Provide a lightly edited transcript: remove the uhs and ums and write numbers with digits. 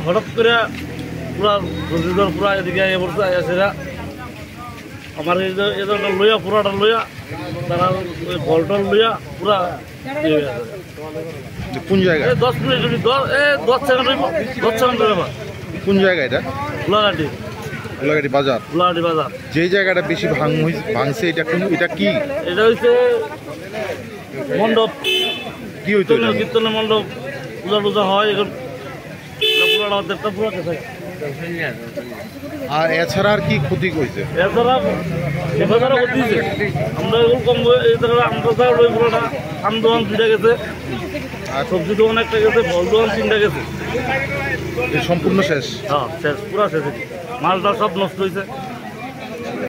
হঠাৎ করে পুরা রশিদর পুরা এদিকে বলছে আসেরা আমার এদের লইয়া পুরাটা লইয়া তারা ওই বলটল লইয়া পুরা কোন জায়গায়? 10 মিনিট 10 সেকেন্ড 10 সেকেন্ড কোন জায়গা এটা? গোলাঘাটি গোলাঘাটি বাজার। গোলাঘাটি বাজার। যে জায়গাটা বেশি ভাঙছে এটা কি? এটা হচ্ছে মণ্ডপ। কি হইতো? কীর্তনের মণ্ডপ, পূজা টুজা হয় এখন পুরাটা দেড়টা পুরা গেছে। আর এছাড়া আর কি ক্ষতি হয়েছে? এছাড়া এছাড়া ক্ষতি হয়েছে আমরা এগুলো কম এছাড়া আমরা ওই পুরোটা আম দোকান 2টা গেছে, আর সবজি দোকান 1টা গেছে, ফল দোকান 3টা গেছে। সম্পূর্ণ শেষ? হ্যাঁ শেষ, পুরা শেষ। মালটা সব নষ্ট হয়েছে।